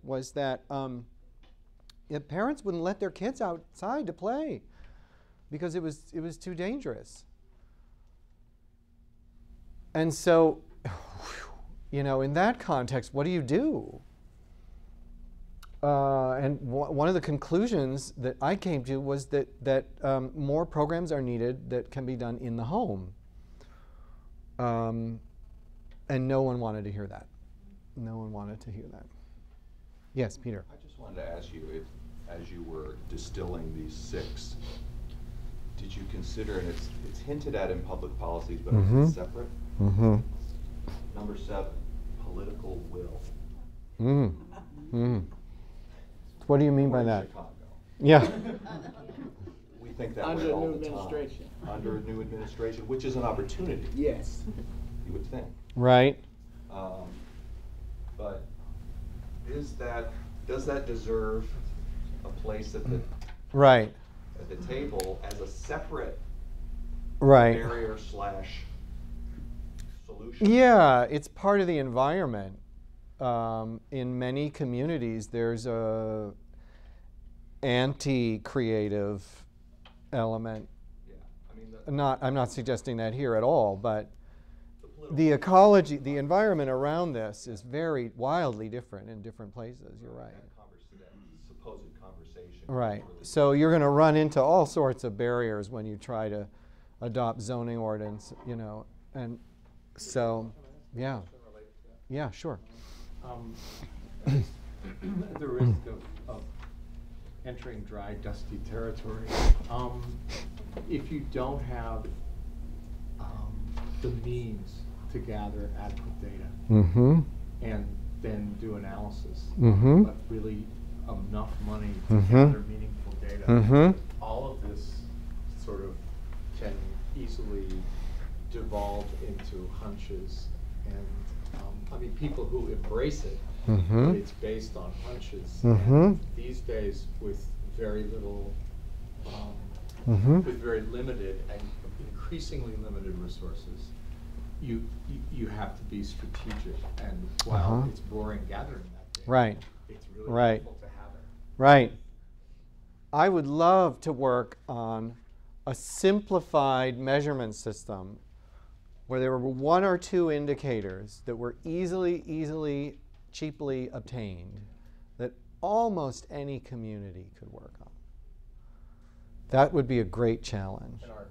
parents wouldn't let their kids outside to play because it was too dangerous. And so, you know, in that context, what do you do? And one of the conclusions that I came to was that more programs are needed that can be done in the home. And no one wanted to hear that. No one wanted to hear that. Yes, Peter. I just wanted to ask you, if, as you were distilling these 6, did you consider, and it's hinted at in public policies, but it's separate? Number 7, political will. What do you mean by that? Chicago. Yeah. We think that Under way all new the time. administration. Under a new administration, which is an opportunity, Yes. you would think. Right. But does that deserve a place at the Right. table as a separate Right. barrier / solution? Yeah, it's part of the environment. In many communities, there's a anti-creative element. Yeah, I mean, I'm not suggesting that here at all, but the ecology, the environment around this is very wildly different in different places. You're right. that supposed conversation. Right. Really So you're going to run into all sorts of barriers when you try to adopt zoning ordinance, you know, and so, yeah. Yeah, sure. At the risk of entering dry, dusty territory, if you don't have the means to gather adequate data and then do analysis, but really enough money to gather meaningful data, all of this sort of can easily devolve into hunches and I mean, people who embrace it, but it's based on hunches. And these days, with very little, with very limited and increasingly limited resources, you have to be strategic. And while it's boring gathering that data, Right. it's really Right. helpful to have it. Right. I would love to work on a simplified measurement system where there were 1 or 2 indicators that were easily, cheaply obtained that almost any community could work on. That would be a great challenge. And our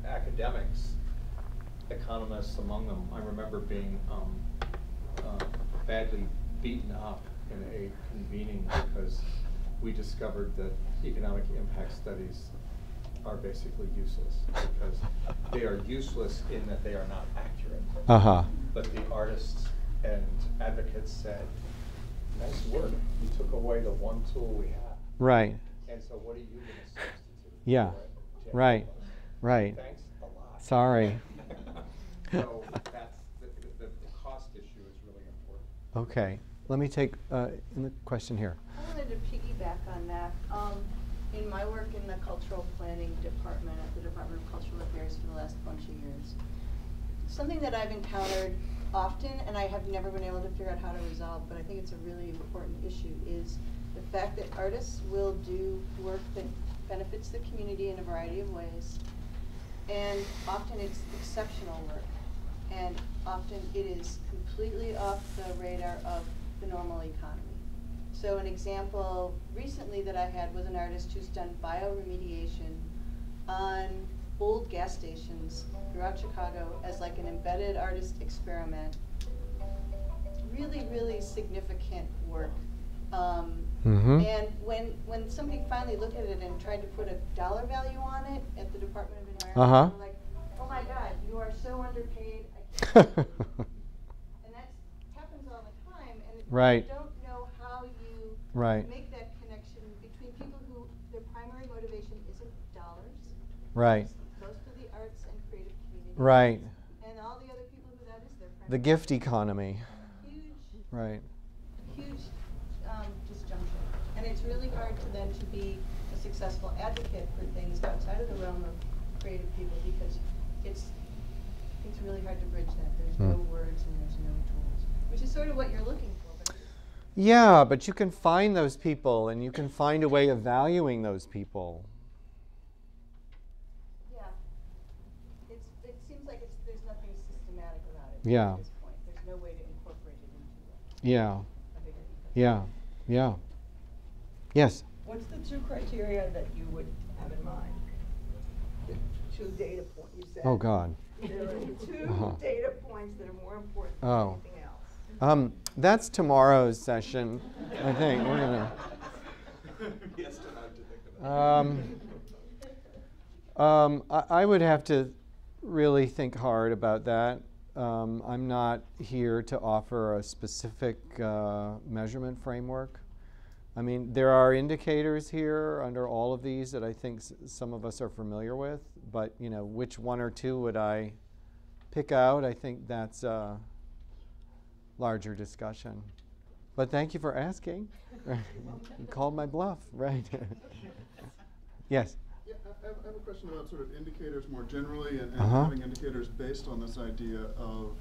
academics, economists among them, I remember being badly beaten up in a convening because we discovered that economic impact studies are basically useless, because they are useless in that they are not accurate. Uh-huh. But the artists and advocates said, nice work, you took away the one tool we have. Right. And so what are you going to substitute? Yeah. for it? Right. Right. Thanks a lot. Sorry. So that's the cost issue is really important. Okay. Let me take in the question here. I wanted to piggyback on that. In my work in the cultural planning department at the Department of Cultural Affairs for the last bunch of years, something that I've encountered often, and I have never been able to figure out how to resolve, but I think it's a really important issue, is the fact that artists will do work that benefits the community in a variety of ways, and often it's exceptional work, and often it is completely off the radar of the normal economy. So an example recently that I had was an artist who's done bioremediation on old gas stations throughout Chicago as like an embedded artist experiment. Really, really significant work. And when somebody finally looked at it and tried to put a dollar value on it at the Department of Environment, they were like, oh my God, you are so underpaid. I can't and that happens all the time. And Right. you don't know how you Right. make that connection between people who their primary motivation isn't dollars. Right. Most of the arts and creative community. Right. And all the other people who that is their primary. The gift economy. Huge, Right. huge disjunction. And it's really hard to then to be a successful advocate for things outside of the realm of creative people, because it's really hard to bridge that. There's no words and there's no tools, which is sort of what you're looking for. But Yeah, but you can find those people, and you can find a way of valuing those people. yeah, it seems like there's nothing systematic about it Yeah. at this point. There's no way to incorporate it into Yeah. a bigger ecosystem. Yeah. Yeah. Yes. What's the two criteria that you would have in mind? The two data points you said. Oh God. There are two data points that are more important than Oh. anything else. That's tomorrow's session. I think we're gonna. He has time to think about it. I would have to really think hard about that. I'm not here to offer a specific measurement framework. I mean, there are indicators here under all of these that I think some of us are familiar with, but you know, which one or two would I pick out? I think that's a larger discussion. But thank you for asking. You called my bluff, right? Yes. Yeah, I have a question about sort of indicators more generally, and Uh-huh. having indicators based on this idea of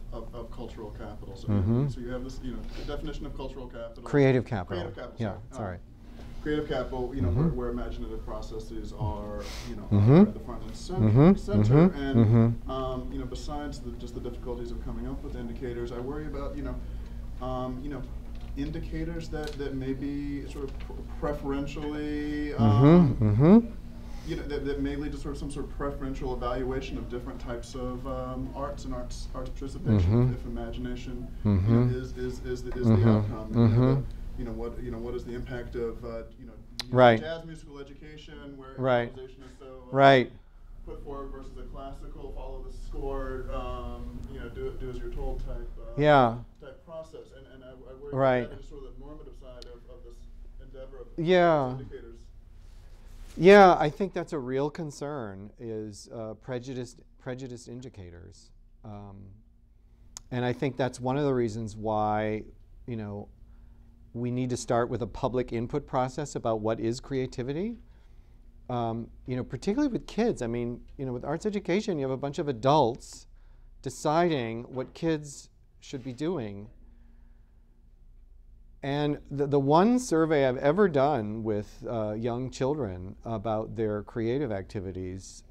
cultural capital. So, Mhm. so you have this, the definition of cultural capital. Creative capital. Creative capital. Yeah, sorry. Creative capital, Mhm. where imaginative processes are, Mhm. are at the front and Mhm. center. Mhm. And Mhm. besides just the difficulties of coming up with indicators, I worry about indicators that may be sort of preferentially. That may lead to sort of some sort of preferential evaluation of different types of arts and arts participation, if imagination is the outcome. What is the impact of Right. jazz musical education, where Right. improvisation is so Right. put forward versus a classical, follow the score, do as you're told type process, and I worry Right. about that is sort of the normative side of this endeavor of Yeah. indicators. Yeah, I think that's a real concern, is prejudiced indicators. And I think that's one of the reasons why, we need to start with a public input process about what is creativity. Particularly with kids. I mean, with arts education, you have a bunch of adults deciding what kids should be doing. And the one survey I've ever done with young children about their creative activities,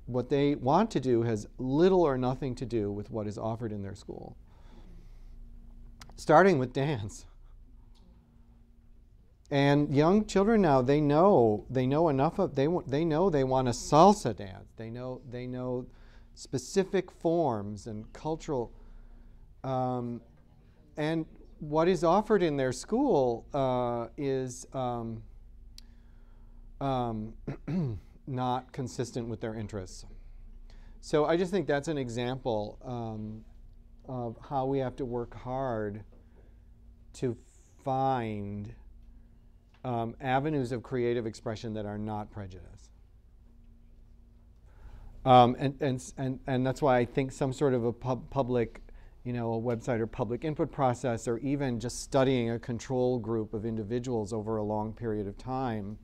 what they want to do has little or nothing to do with what is offered in their school. Starting with dance. And young children now, they know enough of, they know they want a salsa dance. They know specific forms and cultural, and what is offered in their school is not consistent with their interests. So I just think that's an example of how we have to work hard to find avenues of creative expression that are not prejudice. And that's why I think some sort of a public, a website or public input process, or even just studying a control group of individuals over a long period of time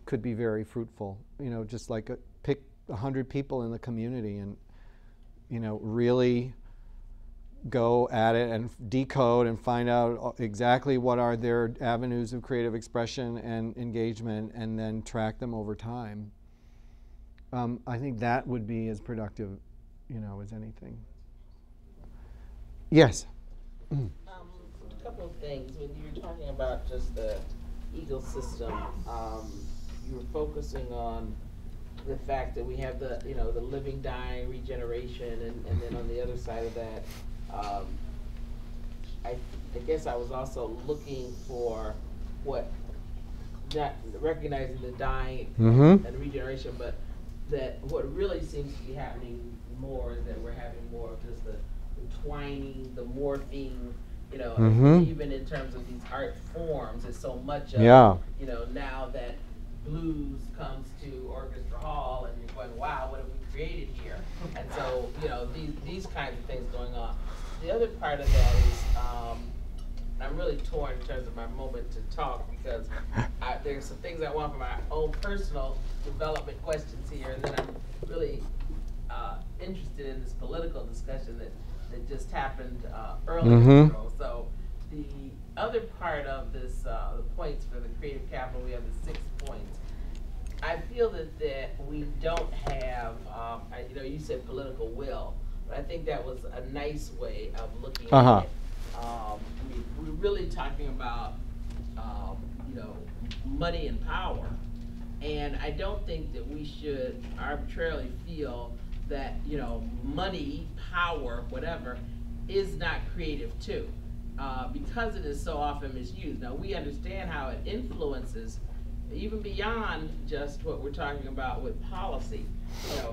could be very fruitful. Just like pick 100 people in the community and really go at it and decode and find out exactly what are their avenues of creative expression and engagement, and then track them over time. I think that would be as productive, as anything. Yes? A couple of things. When you were talking about just the ecosystem, you were focusing on the fact that we have the, the living, dying, regeneration, and then on the other side of that, I guess I was also looking for not recognizing the dying and regeneration, but that what really seems to be happening more is that we're having more of just the twining, the morphing, even in terms of these art forms, it's so much of, now that blues comes to orchestra hall and you're going, wow, what have we created here? And so, these kinds of things going on. The other part of that is, I'm really torn in terms of my moment to talk, because there's some things I want for my own personal development questions here, and then I'm really interested in this political discussion that just happened earlier. So the other part of this, the points for the creative capital, we have the 6 points. I feel that we don't have, you said political will, but I think that was a nice way of looking at it. We're really talking about, money and power. And I don't think that we should arbitrarily feel that, money, power, whatever, is not creative too, because it is so often misused. Now, we understand how it influences even beyond just what we're talking about with policy.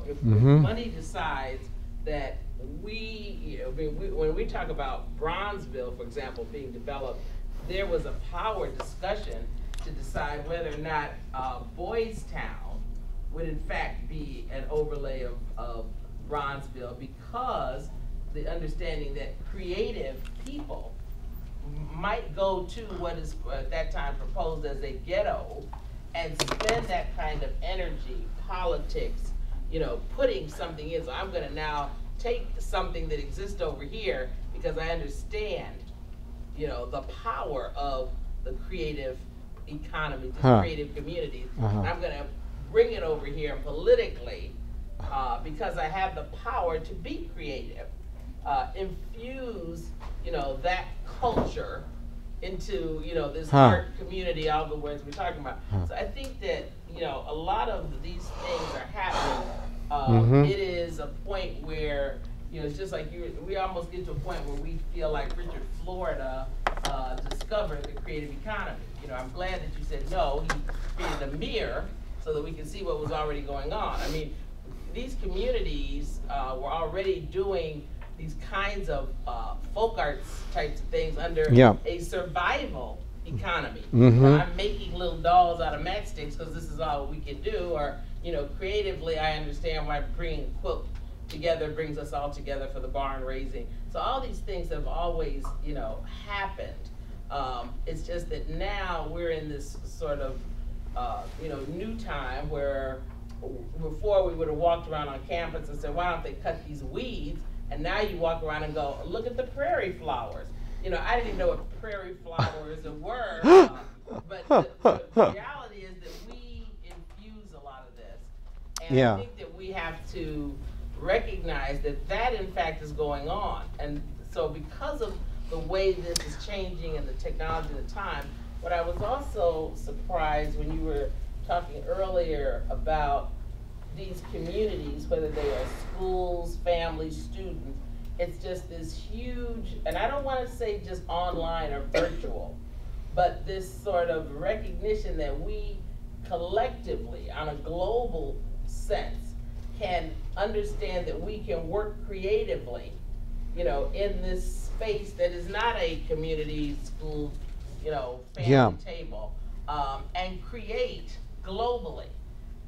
If money decides that when we talk about Bronzeville, for example, being developed, there was a power discussion to decide whether or not Boys Town would in fact be an overlay of Bronzeville, because the understanding that creative people might go to what is at that time proposed as a ghetto and spend that kind of energy, politics, putting something in. So I'm going to now take something that exists over here because I understand, the power of the creative economy, the creative communities. I'm going to bring it over here politically because I have the power to be creative. Infuse, that culture into, this art community, all the words we're talking about. So I think that, a lot of these things are happening. It is a point where, it's just like we almost get to a point where we feel like Richard Florida discovered the creative economy. I'm glad that you said no, he created a mirror so that we can see what was already going on. I mean, these communities were already doing these kinds of folk arts types of things under a survival economy. I'm making little dolls out of matchsticks because this is all we can do, or creatively I understand why bringing a quilt together brings us all together for the barn raising. So all these things have always happened. It's just that now we're in this sort of new time where before we would have walked around on campus and said, why don't they cut these weeds? And now you walk around and go, look at the prairie flowers. I didn't even know what prairie flowers were, but the reality is that we infuse a lot of this. And I think that we have to recognize that in fact is going on. And so because of the way this is changing and the technology of the time, what I was also surprised when you were talking earlier about these communities, whether they are schools, families, students, it's just this huge, and I don't want to say just online or virtual, but this sort of recognition that we collectively, on a global sense, can understand that we can work creatively, you know, in this space that is not a community school, you know, family table, and create globally.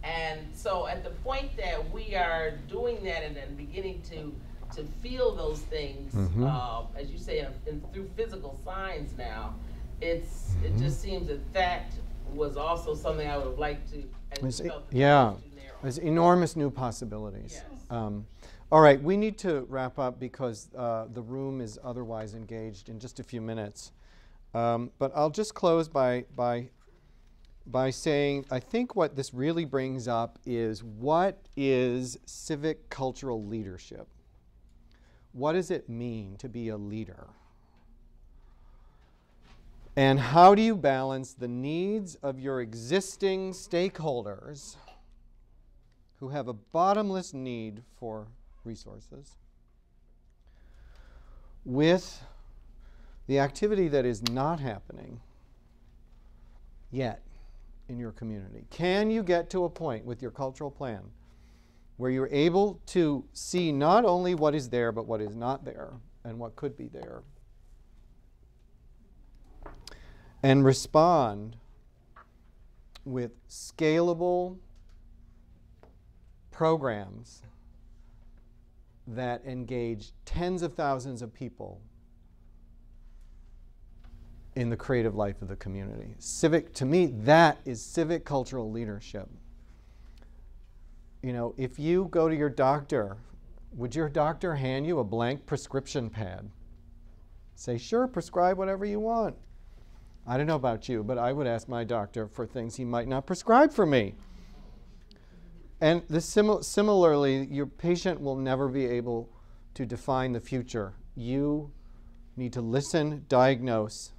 And so at the point that we are doing that and then beginning to feel those things, as you say, through physical signs now, it just seems that was also something I would have liked to, there's enormous new possibilities. Yes. All right, we need to wrap up because the room is otherwise engaged in just a few minutes. But I'll just close by saying I think what this really brings up is, what is civic cultural leadership? What does it mean to be a leader? And how do you balance the needs of your existing stakeholders who have a bottomless need for resources with the activity that is not happening yet in your community? Can you get to a point with your cultural plan where you're able to see not only what is there, but what is not there and what could be there, and respond with scalable programs that engage tens of thousands of people in the creative life of the community? Civic, to me, that is civic cultural leadership. You know, if you go to your doctor, would your doctor hand you a blank prescription pad? Say, sure, prescribe whatever you want. I don't know about you, but I would ask my doctor for things he might not prescribe for me. And similarly, your patient will never be able to define the future. You need to listen, diagnose,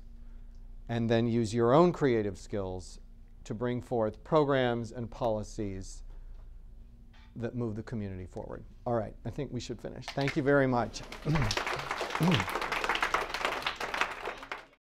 and then use your own creative skills to bring forth programs and policies that move the community forward. All right, I think we should finish. Thank you very much.